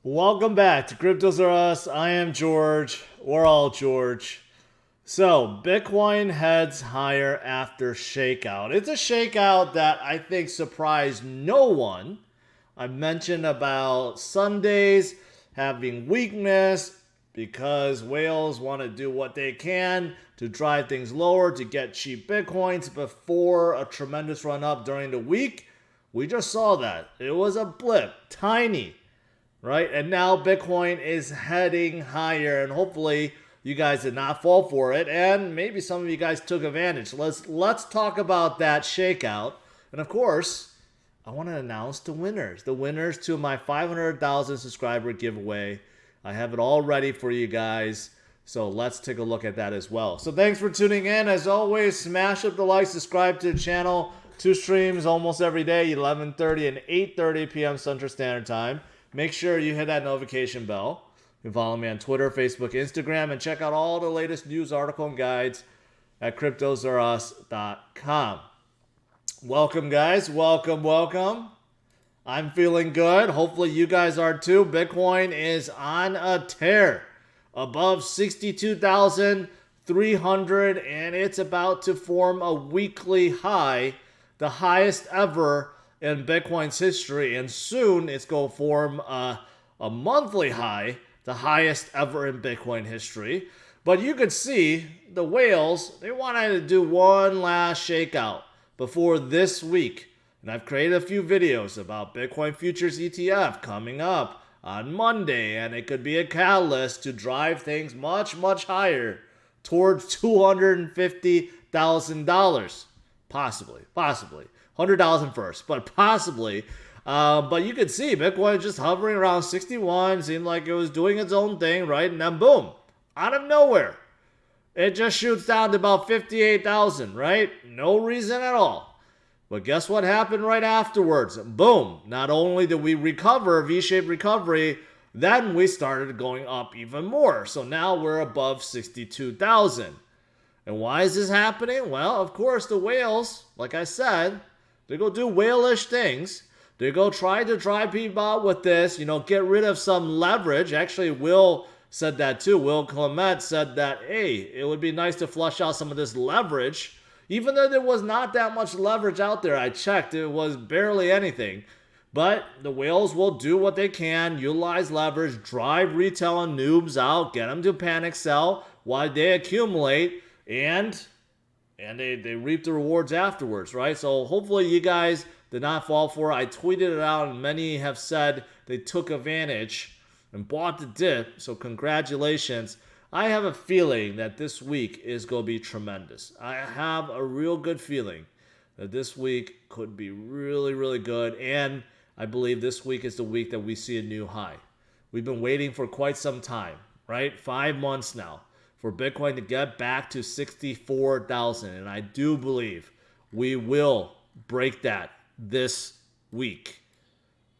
Welcome back to CryptosRUs. I am George. We're all George. So, Bitcoin heads higher after shakeout. It's a shakeout that I think surprised no one. I mentioned about Sundays having weakness because whales want to do what they can to drive things lower to get cheap Bitcoins before a tremendous run up during the week. We just saw that. It was a blip, tiny, right? And now Bitcoin is heading higher, and hopefully you guys did not fall for it, and maybe some of you guys took advantage. Let's talk about that shakeout, and of course, I want to announce the winners. The winners to my 500,000 subscriber giveaway. I have it all ready for you guys. So let's take a look at that as well. So thanks for tuning in. As always, smash up the like, subscribe to the channel. 2 streams almost every day, 11:30 and 8:30 p.m. Central Standard Time. Make sure you hit that notification bell. You can follow me on Twitter, Facebook, Instagram, and check out all the latest news, article, and guides at CryptosRUs.com. Welcome, guys. Welcome. I'm feeling good. Hopefully, you guys are too. Bitcoin is on a tear above 62,300, and it's about to form a weekly high, the highest ever in Bitcoin's history. And soon it's going to form a monthly high, the highest ever in Bitcoin history. But you could see the whales, they wanted to do one last shakeout before this week. And I've created a few videos about Bitcoin Futures ETF coming up on Monday, and it could be a catalyst to drive things much higher towards $250,000. Possibly. 100,000 first, but possibly. But you could see Bitcoin just hovering around 61, seemed like it was doing its own thing, right? And then boom, out of nowhere, it just shoots down to about 58,000, right? No reason at all. But guess what happened right afterwards? Boom. Not only did we recover, V-shaped recovery, then we started going up even more. So now we're above 62,000. And why is this happening? Well, of course, the whales, like I said, they go do whalish things. They go try to drive people out with this, get rid of some leverage. Actually, Will said that too. Will Clement said that, hey, it would be nice to flush out some of this leverage. Even though there was not that much leverage out there, I checked, it was barely anything. But the whales will do what they can, utilize leverage, drive retail and noobs out, get them to panic sell while they accumulate, and they reap the rewards afterwards, right? So hopefully you guys did not fall for it. I tweeted it out, and many have said they took advantage and bought the dip, so congratulations. I have a feeling that this week is going to be tremendous. I have a real good feeling that this week could be really good, and I believe this week is the week that we see a new high. We've been waiting for quite some time, right? 5 months now for Bitcoin to get back to 64,000, and I do believe we will break that this week.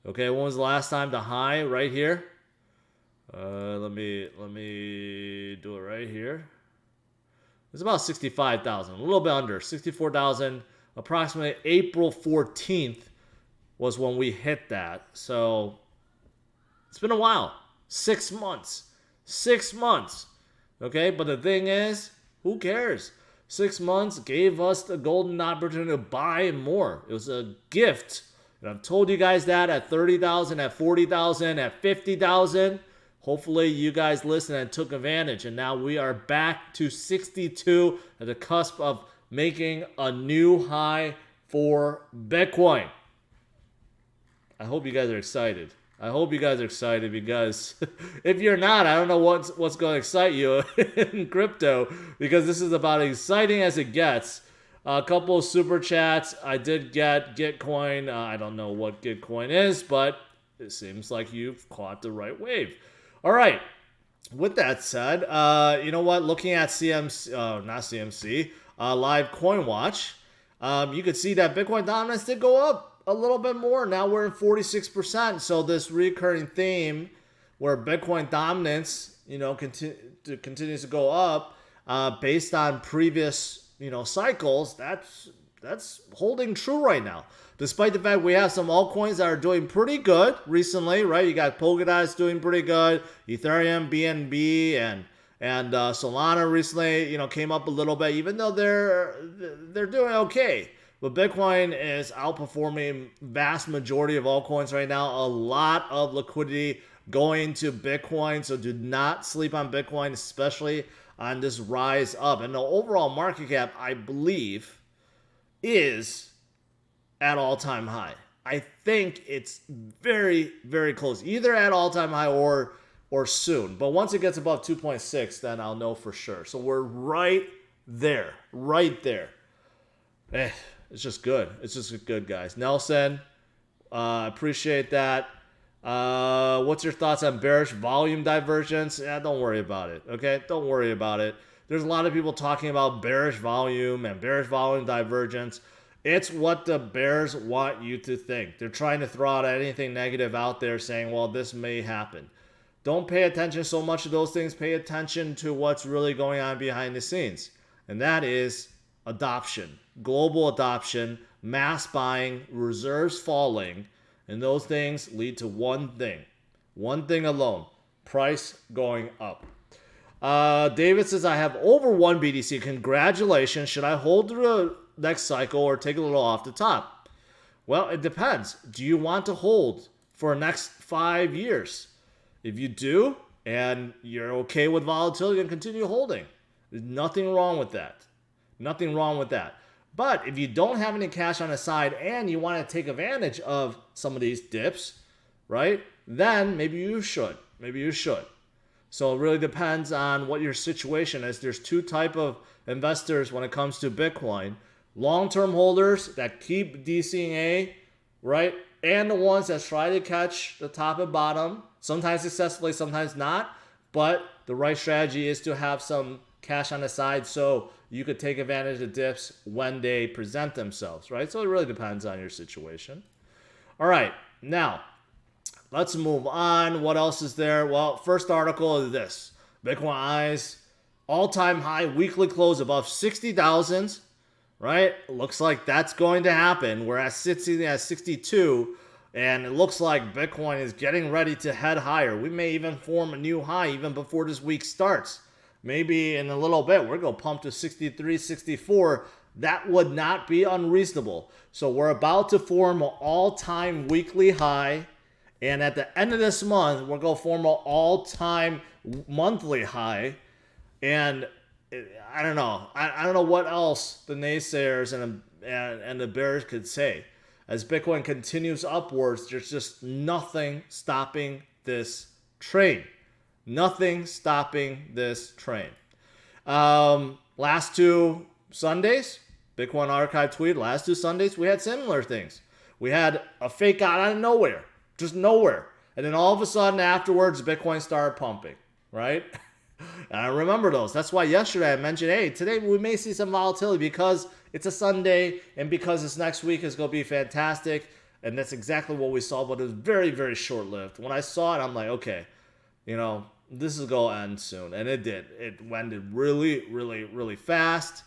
Okay, when was the last time the high? Right here. Let me do it right here. It's about 65,000, a little bit under 64,000. Approximately April 14th was when we hit that. So it's been a while. 6 months. 6 months. Okay, but the thing is, who cares? 6 months gave us the golden opportunity to buy more. It was a gift. And I've told you guys that at 30,000, at 40,000, at 50,000. Hopefully you guys listened and took advantage, and now we are back to 62 at the cusp of making a new high for Bitcoin. I hope you guys are excited. Because if you're not, I don't know what's going to excite you in crypto, because this is about as exciting as it gets. A couple of super chats. I did get Gitcoin. I don't know what Gitcoin is, but it seems like you've caught the right wave. All right. With that said, you know what? Looking at Live Coin Watch, you could see that Bitcoin dominance did go up a little bit more. Now we're in 46%. So this recurring theme where Bitcoin dominance, continues to go up based on previous, cycles, that's holding true right now. Despite the fact we have some altcoins that are doing pretty good recently, right? You got Polkadot's doing pretty good, Ethereum, BNB, and Solana recently, came up a little bit, even though they're doing okay. But Bitcoin is outperforming vast majority of altcoins right now. A lot of liquidity going to Bitcoin, so do not sleep on Bitcoin, especially on this rise up. And the overall market cap, I believe, is at all-time high. I think it's very, very close, either at all-time high or soon. But once it gets above 2.6, then I'll know for sure. So we're right there, right there. It's just good. It's just good, guys. Nelson, appreciate that. What's your thoughts on bearish volume divergence? Yeah, don't worry about it, okay? Don't worry about it. There's a lot of people talking about bearish volume and bearish volume divergence. It's what the bears want you to think. They're trying to throw out anything negative out there saying, well, this may happen. Don't pay attention so much to those things. Pay attention to what's really going on behind the scenes. And that is adoption, global adoption, mass buying, reserves falling. And those things lead to one thing alone, price going up. David says, I have over one BTC. Congratulations. Should I hold through the next cycle or take a little off the top? Well, it depends. Do you want to hold for the next 5 years? If you do, and you're okay with volatility, then continue holding. There's nothing wrong with that. Nothing wrong with that. But if you don't have any cash on the side and you want to take advantage of some of these dips, right, then maybe you should. Maybe you should. So it really depends on what your situation is. There's two type of investors when it comes to Bitcoin. Long-term holders that keep DCA, right, and the ones that try to catch the top and bottom, sometimes successfully, sometimes not. But the right strategy is to have some cash on the side so you could take advantage of dips when they present themselves, right? So it really depends on your situation. All right, now let's move on. What else is there? Well, first article is this. Bitcoin Eyes, all-time high weekly close above 60,000, right? Looks like that's going to happen. We're at 62, and it looks like Bitcoin is getting ready to head higher. We may even form a new high even before this week starts. Maybe in a little bit, we're going to pump to 63, 64. That would not be unreasonable. So we're about to form an all-time weekly high. And at the end of this month, we're going to form an all-time monthly high. And I don't know. I don't know what else the naysayers and the bears could say. As Bitcoin continues upwards, there's just nothing stopping this train. Nothing stopping this train. Last two Sundays, Bitcoin Archive tweet, last two Sundays, we had similar things. We had a fake out of nowhere, just nowhere. And then all of a sudden afterwards, Bitcoin started pumping, right? And I remember those. That's why yesterday I mentioned, hey, today we may see some volatility because it's a Sunday and because this next week is going to be fantastic. And that's exactly what we saw, but it was very, very short-lived. When I saw it, I'm like, okay, this is going to end soon. And it did. It ended really, really, really fast.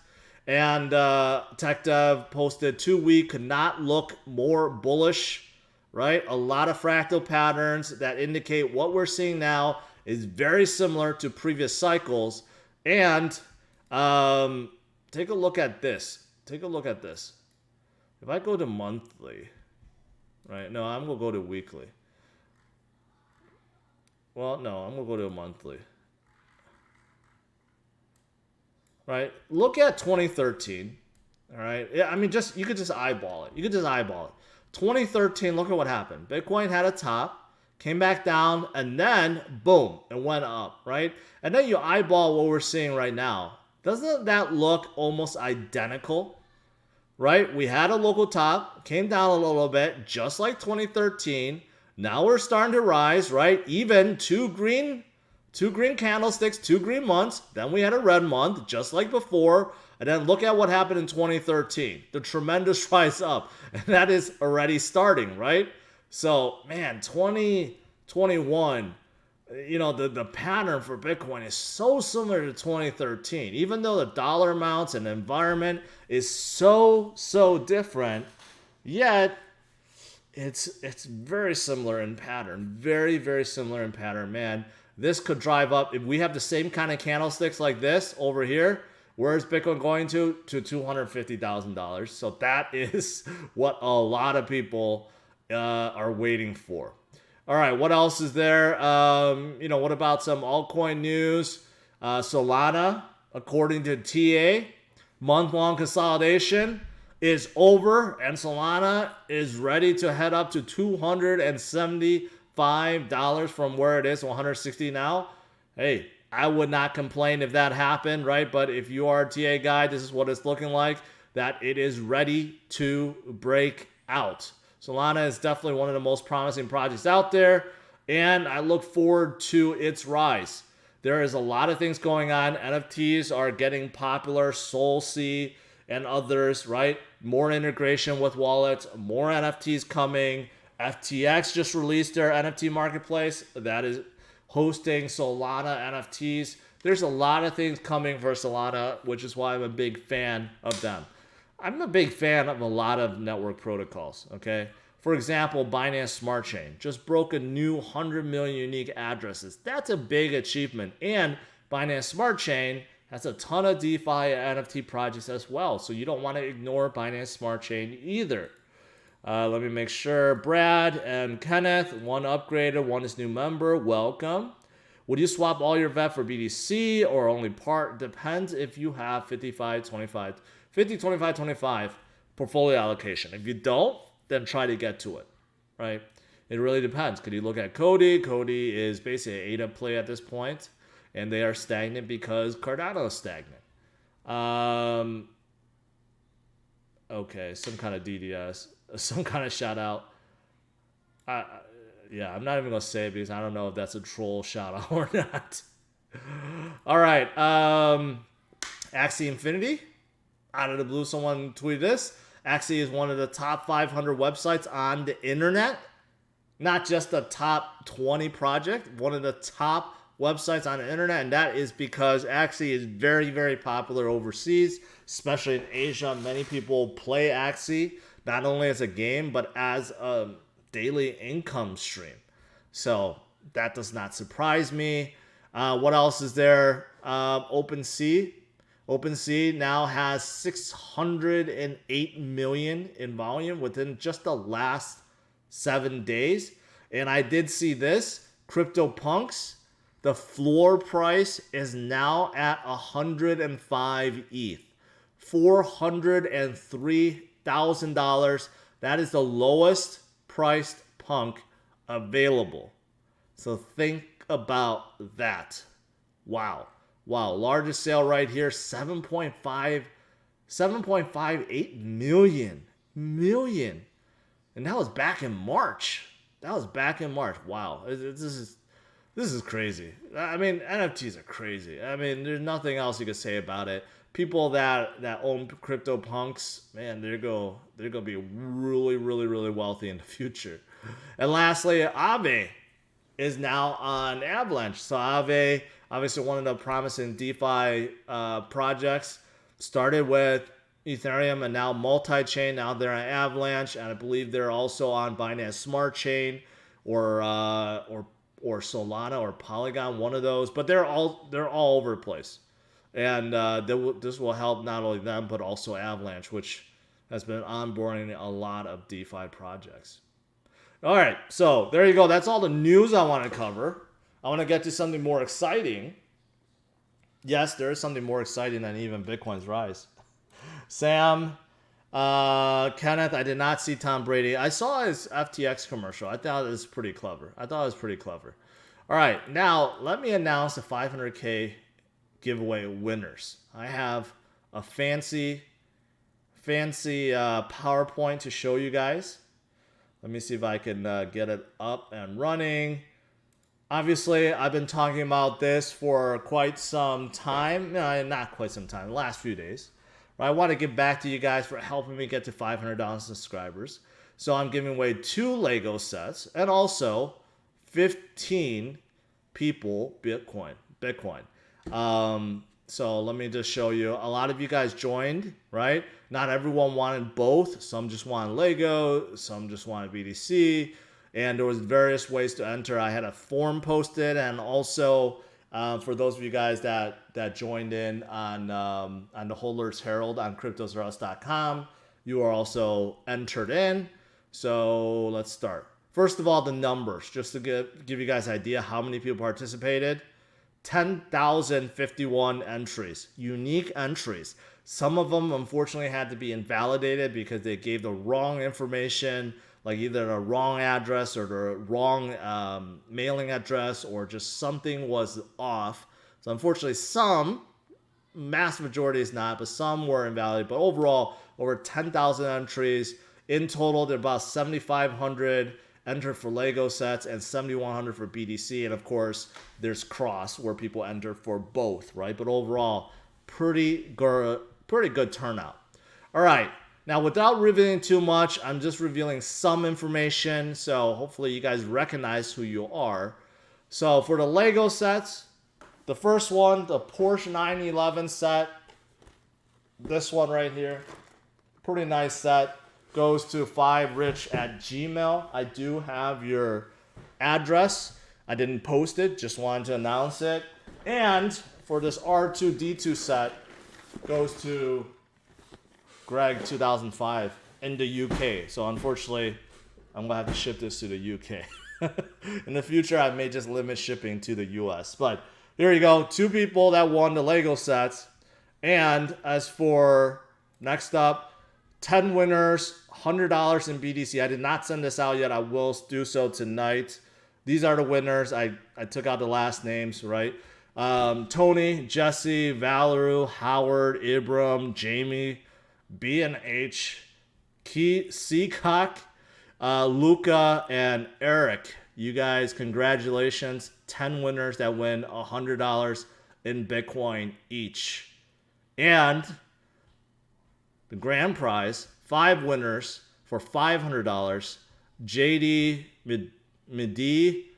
And TechDev posted 2 week could not look more bullish, right? A lot of fractal patterns that indicate what we're seeing now is very similar to previous cycles. And take a look at this. Take a look at this. If I go to monthly, right? No, I'm going to go to weekly. Well, no, I'm going to go to a monthly. Right? Look at 2013. All right? Yeah, I mean, you could just eyeball it. 2013, look at what happened. Bitcoin had a top, came back down, and then, boom, it went up, right? And then you eyeball what we're seeing right now. Doesn't that look almost identical? Right? We had a local top, came down a little bit, just like 2013. Now we're starting to rise, right? Even two green candlesticks, 2 green months. Then we had a red month, just like before. And then look at what happened in 2013. The tremendous rise up. And that is already starting, right? So, man, 2021, the pattern for Bitcoin is so similar to 2013. Even though the dollar amounts and environment is so different, yet it's very similar in pattern. Very similar in pattern, man. This could drive up if we have the same kind of candlesticks like this over here. Where's Bitcoin going to? To $250,000. So that is what a lot of people are waiting for. All right, what else is there? What about some altcoin news? Solana, according to TA, month-long consolidation is over, and Solana is ready to head up to $275 from where it is, $160 now. Hey, I would not complain if that happened, right? But if you are a TA guy, this is what it's looking like, that it is ready to break out. Solana is definitely one of the most promising projects out there, and I look forward to its rise. There is a lot of things going on. NFTs are getting popular, SolSea and others, right? More integration with wallets, more NFTs coming. FTX just released their NFT marketplace that is hosting Solana NFTs. There's a lot of things coming for Solana, which is why I'm a big fan of them. I'm a big fan of a lot of network protocols, okay? For example, Binance Smart Chain just broke a new 100 million unique addresses. That's a big achievement. And Binance Smart Chain has a ton of DeFi NFT projects as well. So you don't want to ignore Binance Smart Chain either. Let me make sure. Brad and Kenneth, one upgraded, one is new member. Welcome. Would you swap all your VET for BTC or only part? Depends if you have 50-25-25 portfolio allocation. If you don't, then try to get to it, right? It really depends. Could you look at Cody? Cody is basically an ADA play at this point, and they are stagnant because Cardano is stagnant. Okay, some kind of DDS, some kind of shout out. Yeah, I'm not even going to say it because I don't know if that's a troll shout out or not. All right, Axie Infinity. Out of the blue, someone tweeted this. Axie is one of the top 500 websites on the internet. Not just the top 20 project, one of the top websites on the internet. And that is because Axie is very popular overseas, especially in Asia. Many people play Axie, not only as a game, but as a daily income stream. So that does not surprise me. What else is there? OpenSea. OpenSea now has 608 million in volume within just the last 7 days. And I did see this. CryptoPunks, the floor price is now at 105 ETH. $403,000. That is the lowest priced punk available. So think about that. Wow. Largest sale right here, 7.58 million. And that was back in March. Wow. This is crazy. I mean, NFTs are crazy. I mean, there's nothing else you can say about it. People that own CryptoPunks, man, they're gonna be really wealthy in the future. And lastly, Aave is now on Avalanche. So Aave, obviously one of the promising DeFi projects, started with Ethereum and now multi-chain. Now they're on Avalanche, and I believe they're also on Binance Smart Chain or Solana or Polygon, one of those. But they're all over the place, and this will help not only them but also Avalanche, which has been onboarding a lot of DeFi projects. All right, so there you go. That's all the news I want to cover. I want to get to something more exciting. Yes, there is something more exciting than even Bitcoin's rise. Sam, Kenneth, I did not see Tom Brady. I saw his FTX commercial. I thought it was pretty clever. All right, now let me announce the 500K giveaway winners. I have a fancy PowerPoint to show you guys. Let me see if I can get it up and running. Obviously, I've been talking about this for quite some time. No, not quite some time, the last few days. But I want to give back to you guys for helping me get to 500,000 subscribers. So I'm giving away 2 Lego sets and also 15 people Bitcoin. So let me just show you. A lot of you guys joined, right? Not everyone wanted both. Some just wanted Lego. Some just wanted BTC. And there was various ways to enter. I had a form posted, and also for those of you guys that joined in on the Holders Herald on CryptosRUs.com, you are also entered in. So let's start. First of all, the numbers, just to give you guys an idea how many people participated. 10,051 entries, unique entries. Some of them unfortunately had to be invalidated because they gave the wrong information, like either the wrong address or the wrong mailing address, or just something was off. So unfortunately, some, mass majority is not, but some were invalid. But overall, over 10,000 entries. In total, there are about 7,500 entered for Lego sets and 7,100 for BTC. And of course, there's cross where people enter for both, right? But overall, pretty good turnout. All right. Now, without revealing too much, I'm just revealing some information. So hopefully you guys recognize who you are. So for the Lego sets, the first one, the Porsche 911 set, this one right here, pretty nice set, goes to 5rich@gmail. I do have your address. I didn't post it, just wanted to announce it. And for this R2D2 set, goes to Greg 2005 in the UK. So unfortunately, I'm gonna have to ship this to the UK. In the future, I may just limit shipping to the US. But here you go, 2 people that won the Lego sets. And as for next up, 10 winners, $100 in BTC. I did not send this out yet. I will do so tonight. These are the winners. I took out the last names, right? Tony, Jesse, Valerie, Howard, Ibram, Jamie, B&H, Seacock, Luca, and Eric. You guys, congratulations. 10 winners that win $100 in Bitcoin each. And the grand prize, 5 winners for $500. JD, Midi,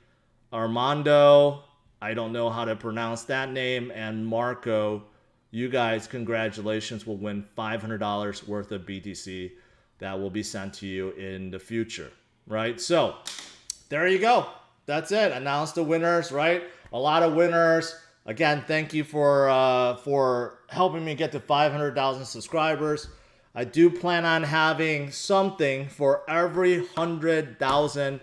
Armando, I don't know how to pronounce that name, and Marco. You guys, congratulations, will win $500 worth of BTC that will be sent to you in the future, right? So there you go. That's it. Announce the winners, right? A lot of winners. Again, thank you for helping me get to 500,000 subscribers. I do plan on having something for every 100,000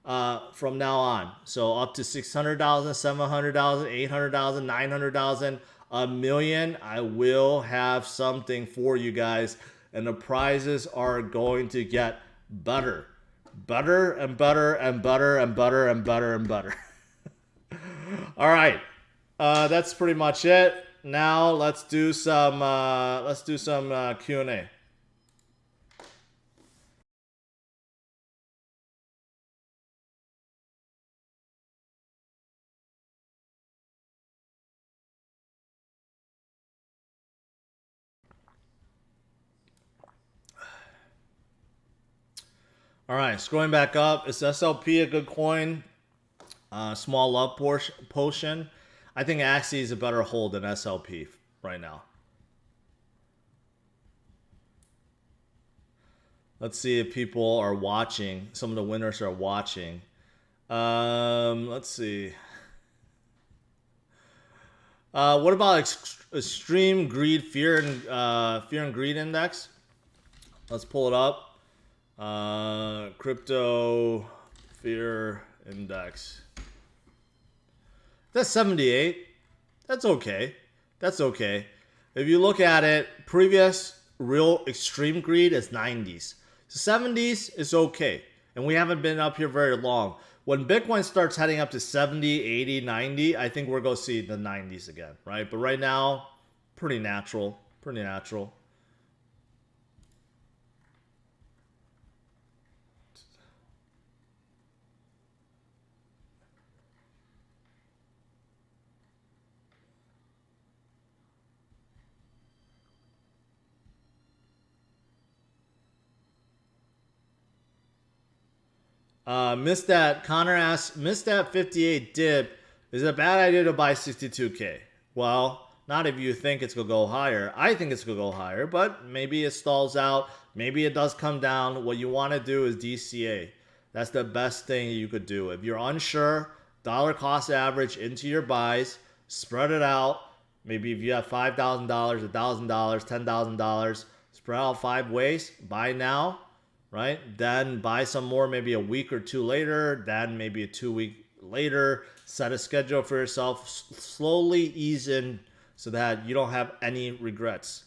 from now on. So up to 600,000, 700,000, 800,000, 900,000, a million. I will have something for you guys, and the prizes are going to get better, better and better and better and better and better and better. All right, that's pretty much it. Now let's do some Q&A. All right, scrolling back up. Is SLP a good coin? Small love potion. I think Axie is a better hold than SLP right now. Let's see if people are watching. Some of the winners are watching. Let's see. What about extreme greed, fear and greed index? Let's pull it up. Crypto fear index. That's 78. That's okay. That's okay. If you look at it, previous real extreme greed is 90s. 70s is okay. And we haven't been up here very long. When Bitcoin starts heading up to 70, 80, 90, I think we're going to see the 90s again, right? But right now, pretty natural. Pretty natural. Missed that. Connor asks, missed that 58 dip. Is it a bad idea to buy 62K? Well, not if you think it's going to go higher. I think it's going to go higher, but maybe it stalls out. Maybe it does come down. What you want to do is DCA. That's the best thing you could do. If you're unsure, dollar cost average into your buys, spread it out. Maybe if you have $5,000, $1,000, $10,000, spread out 5 ways. Buy now, right? Then buy some more maybe a week or two later. Then maybe a 2 week later. Set a schedule for yourself. Slowly ease in so that you don't have any regrets.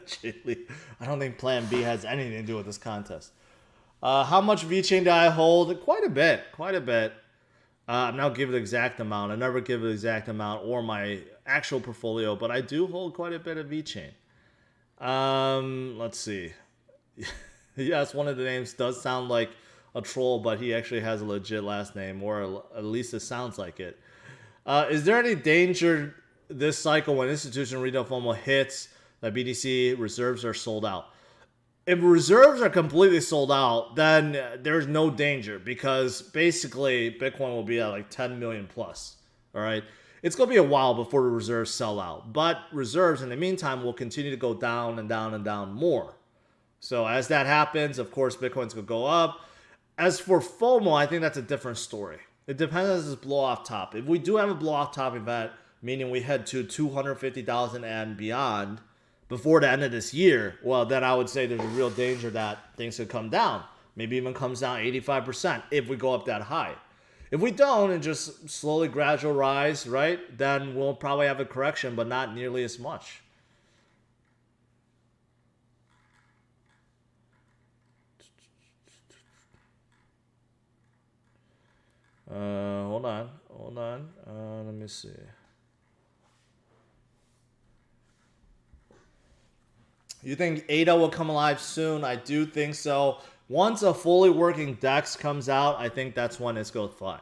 Chili. I don't think Plan B has anything to do with this contest. How much VeChain do I hold? Quite a bit. Quite a bit. I'm not giving the exact amount. I never give the exact amount or my actual portfolio, but I do hold quite a bit of VeChain. Let's see. Yes, one of the names does sound like a troll, but he actually has a legit last name, or at least it sounds like it. Is there any danger this cycle when institutional retail FOMO hits that BTC reserves are sold out? If reserves are completely sold out, then there's no danger because basically Bitcoin will be at like 10 million plus. All right. It's going to be a while before the reserves sell out, but reserves in the meantime will continue to go down and down and down more. So as that happens, of course, Bitcoin's going to go up. As for FOMO, I think that's a different story. It depends on this blow off top. If we do have a blow off top event, meaning we head to 250,000 and beyond, before the end of this year, well, then I would say there's a real danger that things could come down. Maybe even comes down 85% if we go up that high. If we don't and just slowly gradual rise, right, then we'll probably have a correction, but not nearly as much. Hold on. Let me see. You think ADA will come alive soon? I do think so. Once a fully working DEX comes out, I think that's when it's going to fly.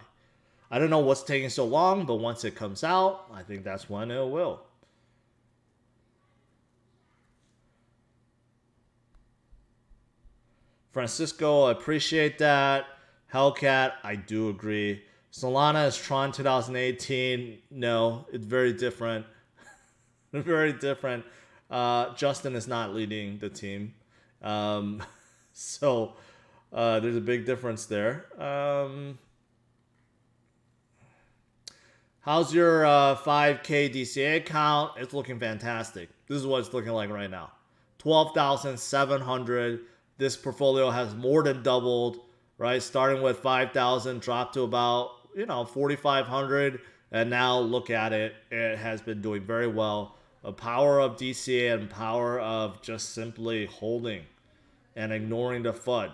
I don't know what's taking so long, but once it comes out, I think that's when it will. Francisco, I appreciate that. Hellcat, I do agree. Solana is Tron 2018. No, it's very different. Very different. Justin is not leading the team. So there's a big difference there. How's your 5K DCA account? It's looking fantastic. This is what it's looking like right now. 12,700. This portfolio has more than doubled, right? Starting with 5,000, dropped to about, 4,500. And now look at it. It has been doing very well. The power of DCA and power of just simply holding and ignoring the FUD.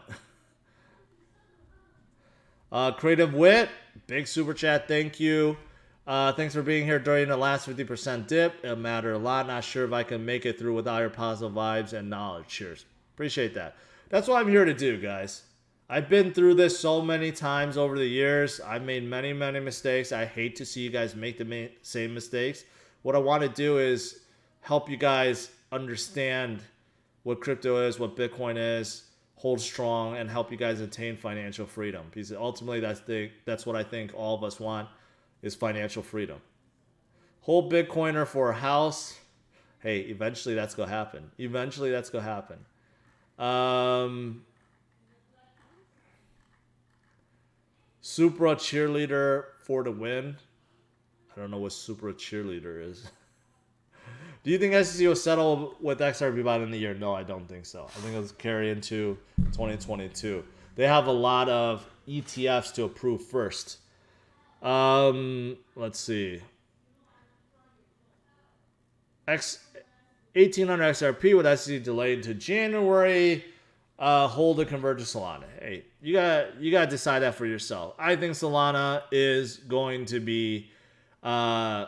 Creative Wit, big super chat, thank you. Thanks for being here during the last 50% dip. It mattered a lot. Not sure if I can make it through without your positive vibes and knowledge. Cheers. Appreciate that. That's what I'm here to do, guys. I've been through this so many times over the years. I've made many, many mistakes. I hate to see you guys make the same mistakes. What I want to do is help you guys understand what crypto is, what Bitcoin is, hold strong, and help you guys attain financial freedom. Because ultimately, that's what I think all of us want, is financial freedom. Hold Bitcoiner for a house. Hey, eventually that's going to happen. Eventually that's going to happen. Supra cheerleader for the win. I don't know what Supra cheerleader is. Do you think SEC will settle with XRP by the end of the year? No, I don't think so. I think it'll carry into 2022. They have a lot of ETFs to approve first. Let's see. 1800 XRP with SEC delayed to January. Hold to convert to Solana. Hey, you gotta decide that for yourself. I think Solana is going to be. I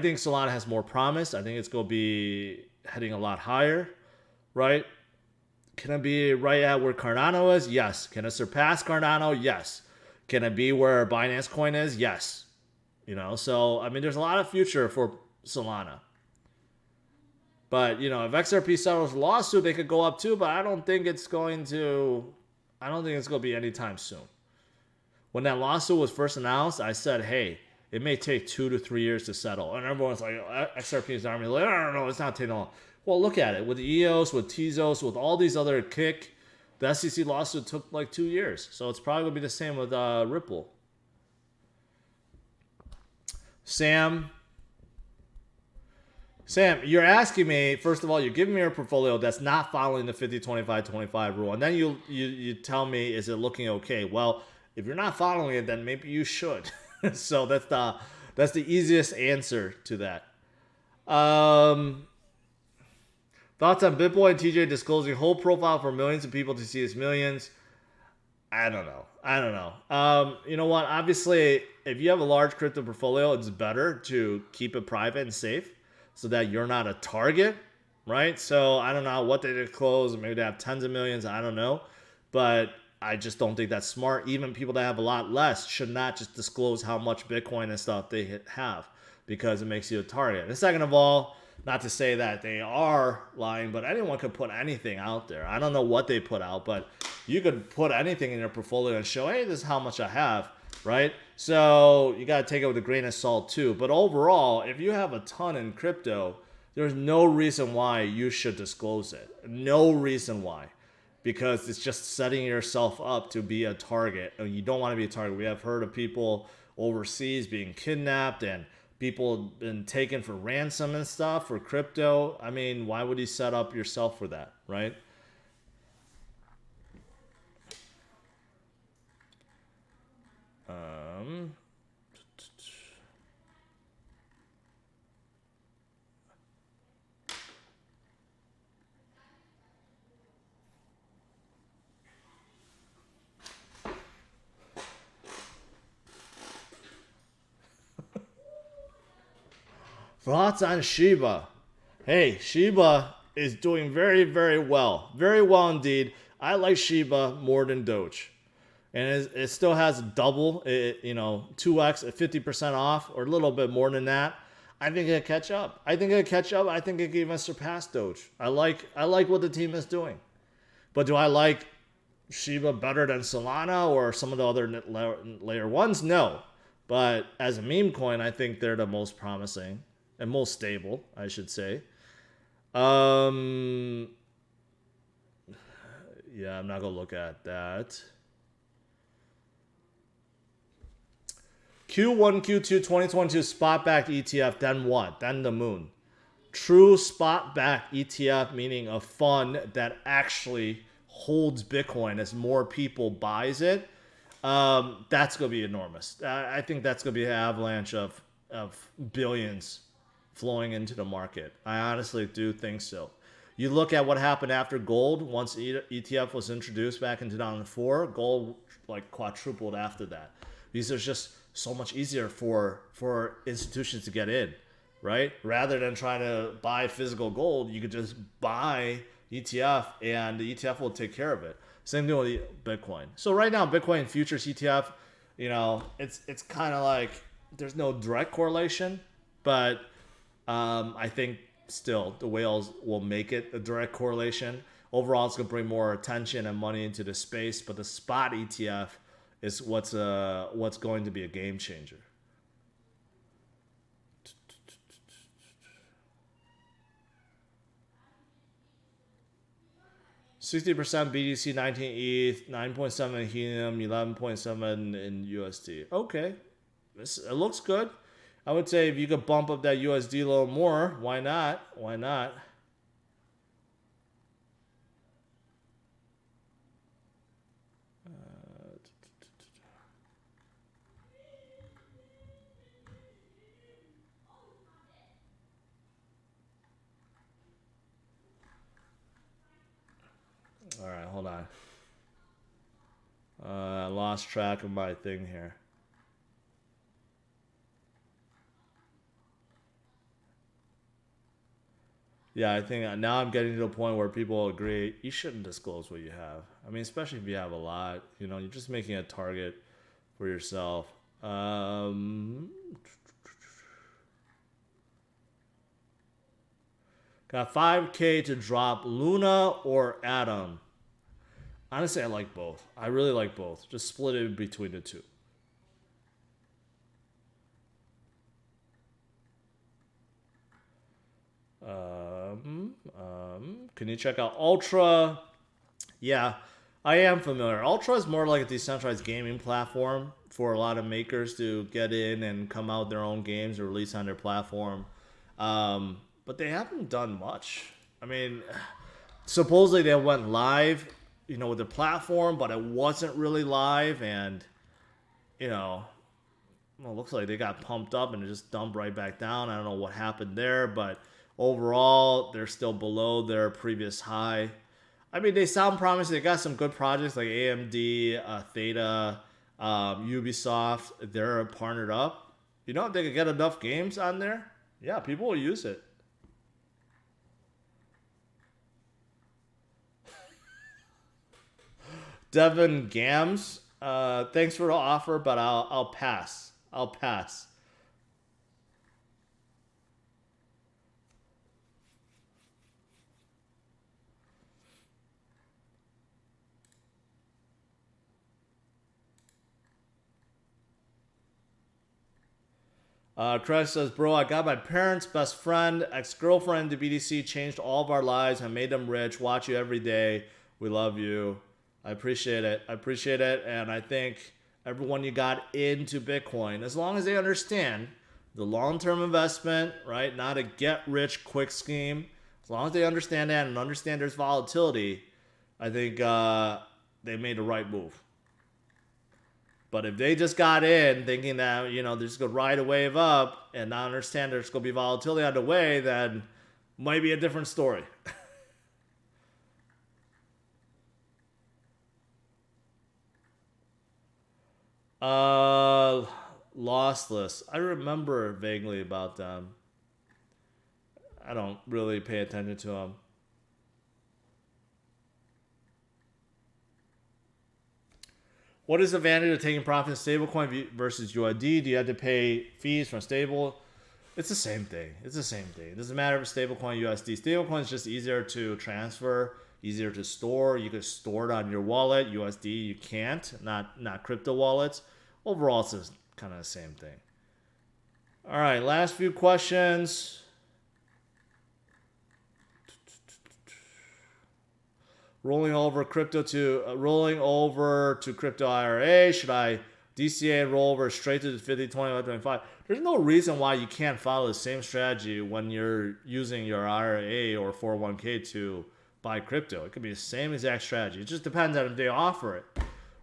think Solana has more promise. I think it's going to be heading a lot higher, right? Can it be right at where Cardano is? Yes. Can it surpass Cardano? Yes. Can it be where Binance Coin is? Yes. You know, so I mean, there's a lot of future for Solana. But you know, if XRP settles a lawsuit, they could go up too. But I don't think it's going to. I don't think it's going to be anytime soon. When that lawsuit was first announced, I said, "Hey, it may take 2 to 3 years to settle," and everyone's like, "XRP is army." Like, no, it's not taking long. Well, look at it with EOS, with Tezos, with all these other kick. The SEC lawsuit took like 2 years, so it's probably gonna be the same with Ripple. Sam, you're asking me, first of all, you're giving me a portfolio that's not following the 50-25-25 rule. And then you tell me, is it looking okay? Well, if you're not following it, then maybe you should. So that's the easiest answer to that. Thoughts on BitBoy and TJ disclosing whole profile for millions of people to see as millions? I don't know. You know what? Obviously, if you have a large crypto portfolio, it's better to keep it private and safe, so that you're not a target, right? So I don't know what they disclose. Maybe they have tens of millions. I don't know. But I just don't think that's smart. Even people that have a lot less should not just disclose how much Bitcoin and stuff they have, because it makes you a target. And second of all, not to say that they are lying, but anyone could put anything out there. I don't know what they put out, but you could put anything in your portfolio and show, hey, this is how much I have, right? So you got to take it with a grain of salt too. But overall, if you have a ton in crypto, there's no reason why you should disclose it. No reason why. Because it's just setting yourself up to be a target. And you don't want to be a target. We have heard of people overseas being kidnapped and people been taken for ransom and stuff for crypto. I mean, why would you set up yourself for that, right? Thoughts on Shiba? Hey, Shiba is doing very, very well. Very well indeed. I like Shiba more than Doge. And it still has double, 2x, 50% off, or a little bit more than that. I think it'll catch up. I think it can even surpass Doge. I like what the team is doing. But do I like Shiba better than Solana or some of the other layer ones? No. But as a meme coin, I think they're the most promising and most stable, I should say. Yeah, I'm not going to look at that. Q1, Q2, 2022 spot-backed ETF, then what? Then the moon. True spot-backed ETF, meaning a fund that actually holds Bitcoin as more people buys it. That's going to be enormous. I think that's going to be an avalanche of billions flowing into the market. I honestly do think so. You look at what happened after gold. Once ETF was introduced back in 2004, gold like quadrupled after that. Because it's just so much easier for institutions to get in, right? Rather than trying to buy physical gold, you could just buy ETF and the ETF will take care of it. Same thing with Bitcoin. So right now, Bitcoin futures ETF, it's kind of like there's no direct correlation, but I think still the whales will make it a direct correlation. Overall, it's going to bring more attention and money into the space, but the spot ETF is what's going to be a game changer. $60 BTC, 19 ETH, 9.7 Ethereum, 11.7 in USD. Okay, it looks good. I would say if you could bump up that USD a little more, why not? Why not? All right, hold on. I lost track of my thing here. Yeah, I think now I'm getting to the point where people agree you shouldn't disclose what you have. I mean, especially if you have a lot. You're just making a target for yourself. Um, got 5K to drop Luna or Atom. Honestly, I like both. I really like both. Just split it between the two. Can you check out Ultra? Yeah, I am familiar. Ultra is more like a decentralized gaming platform for a lot of makers to get in and come out their own games or release on their platform. But they haven't done much. I mean, supposedly they went live, with the platform, but it wasn't really live, and you know, well, it looks like they got pumped up and it just dumped right back down. I don't know what happened there, but overall, they're still below their previous high. I mean, they sound promising. They got some good projects like AMD, Theta, Ubisoft. They're partnered up. If they could get enough games on there, yeah, people will use it. Devin Gams, thanks for the offer, but I'll pass. I'll pass. Crash says, bro, I got my parents' best friend, ex-girlfriend to BDC, changed all of our lives and made them rich. Watch you every day. We love you. I appreciate it. I appreciate it. And I think everyone you got into Bitcoin, as long as they understand the long-term investment, right? Not a get-rich-quick scheme. As long as they understand that and understand there's volatility, I think they made the right move. But if they just got in thinking that, they're just going to ride a wave up and not understand there's going to be volatility on the way, then might be a different story. uh, Lossless. I remember vaguely about them. I don't really pay attention to them. What is the advantage of taking profit in stablecoin versus USD? Do you have to pay fees from stable? It's the same thing. It's the same thing. It doesn't matter if it's stablecoin, USD. Stablecoin is just easier to transfer, easier to store. You can store it on your wallet. USD you can't. Not crypto wallets. Overall, it's just kind of the same thing. All right, last few questions. Rolling over to crypto IRA. Should I DCA and roll over straight to the 50, 25, 25? There's no reason why you can't follow the same strategy when you're using your IRA or 401k to buy crypto. It could be the same exact strategy. It just depends on if they offer it,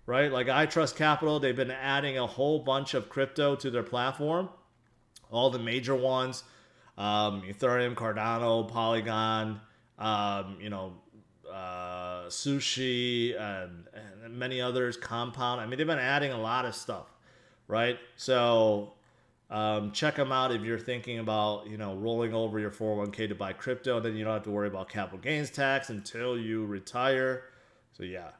right? Like I Trust Capital, they've been adding a whole bunch of crypto to their platform. All the major ones, Ethereum, Cardano, Polygon, Sushi, and many others, Compound. I mean, they've been adding a lot of stuff, right? So check them out if you're thinking about, rolling over your 401k to buy crypto. Then you don't have to worry about capital gains tax until you retire. So yeah.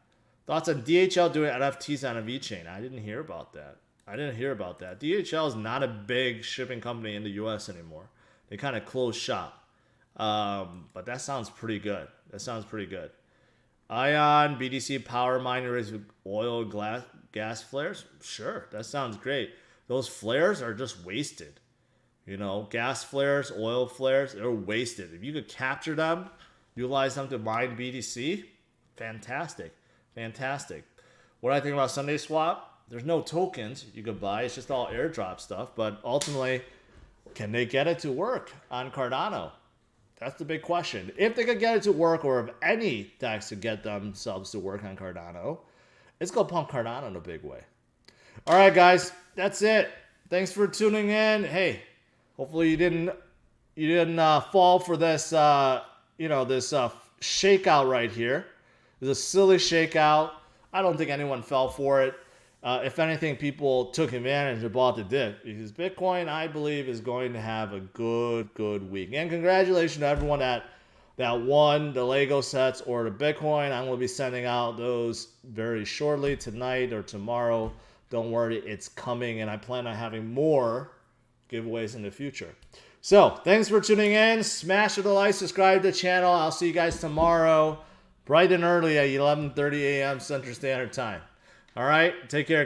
Thoughts on DHL doing NFTs on a VeChain? I didn't hear about that. DHL is not a big shipping company in the U.S. anymore. They kind of closed shop. But that sounds pretty good. Ion, BDC power miners with oil gas flares? Sure, that sounds great. Those flares are just wasted. Gas flares, oil flares, they're wasted. If you could capture them, utilize them to mine BDC, fantastic. What do I think about Sunday Swap? There's no tokens you could buy. It's just all airdrop stuff. But ultimately, can they get it to work on Cardano? That's the big question. If they could get it to work, or if any DEX could get themselves to work on Cardano, it's going to pump Cardano in a big way. All right, guys, that's it. Thanks for tuning in. Hey, hopefully you didn't fall for this this shakeout right here. It's a silly shakeout. I don't think anyone fell for it. If anything, people took advantage and bought the dip, because Bitcoin, I believe, is going to have a good week. And congratulations to everyone that won the Lego sets or the Bitcoin. I'm going to be sending out those very shortly, tonight or tomorrow. don't worry, it's coming, and I plan on having more giveaways in the future. So, thanks for tuning in. Smash the like, subscribe to the channel. I'll see you guys tomorrow, bright and early at 11:30 a.m. Central Standard Time. All right, take care.